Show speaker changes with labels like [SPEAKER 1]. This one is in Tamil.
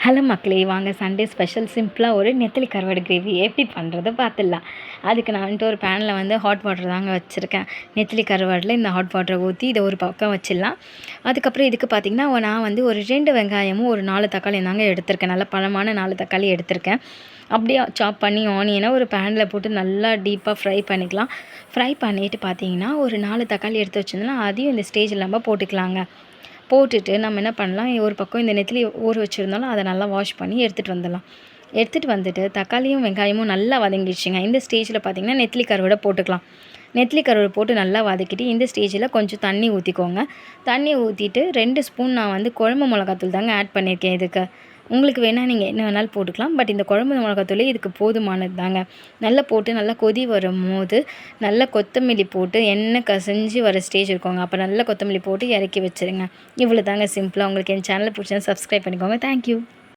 [SPEAKER 1] ஹலோ மக்களே, வாங்க சண்டே ஸ்பெஷல் சிம்பிளாக ஒரு நெத்திலி கருவாடு கிரேவி எப்படி பண்ணுறதை பார்த்துடலாம். அதுக்கு நான் வந்துட்டு ஒரு பேனில் வந்து ஹாட் வாட்டர் தாங்க வச்சுருக்கேன். நெத்திலி கருவாடில் இந்த ஹாட் வாட்டரை ஊற்றி இதை ஒரு பக்கம் வச்சிடலாம். அதுக்கப்புறம் இதுக்கு பார்த்திங்கன்னா நான் வந்து ஒரு 2 வெங்காயமும் ஒரு 4 தக்காளி தாங்க எடுத்திருக்கேன். நல்ல பழமான 4 தக்காளி எடுத்திருக்கேன். அப்படியே சாப் பண்ணி ஆனியனை ஒரு பேனில் போட்டு நல்லா டீப்பாக ஃப்ரை பண்ணிக்கலாம். ஃப்ரை பண்ணிவிட்டு பார்த்திங்கன்னா ஒரு 4 தக்காளி எடுத்து வச்சுருந்தோம்னா அதையும் இந்த ஸ்டேஜில் நம்ம போட்டுக்கலாங்க. போட்டுட்டு நம்ம என்ன பண்ணலாம், ஒரு பக்கம் இந்த நெத்திலி ஊற வச்சுருந்தாலும் அதை நல்லா வாஷ் பண்ணி எடுத்துகிட்டு வந்துடலாம். எடுத்துகிட்டு வந்துட்டு தக்காளியும் வெங்காயமும் நல்லா வதங்கிடுச்சுங்க. இந்த ஸ்டேஜில் பார்த்திங்கன்னா நெத்திலி கருவாடை போட்டுக்கலாம். நெத்திலி கருவாடை போட்டு நல்லா வதக்கிட்டு இந்த ஸ்டேஜில் கொஞ்சம் தண்ணி ஊற்றிக்கோங்க. தண்ணி ஊற்றிட்டு 2 ஸ்பூன் நான் வந்து குழம்பு மிளகாத்தூள் தாங்க ஆட் பண்ணியிருக்கேன் இதுக்கு. உங்களுக்கு வேணால் நீங்கள் என்ன வேணாலும் போட்டுக்கலாம். பட் இந்த குழம்பு மிளகாத்தூளே இதுக்கு போதுமானது தாங்க. நல்லா போட்டு நல்லா கொதி வரும்போது நல்லா கொத்தமல்லி போட்டு எண்ணெய் கசிஞ்சு வர ஸ்டேஜ் இருக்குங்க. அப்போ நல்லா கொத்தமல்லி போட்டு இறக்கி வச்சுருங்க. இவ்வளோ தாங்க சிம்பிளாக. உங்களுக்கு என் சேனலை பிடிச்சா சப்ஸ்கிரைப் பண்ணிக்கோங்க. தேங்க்யூ.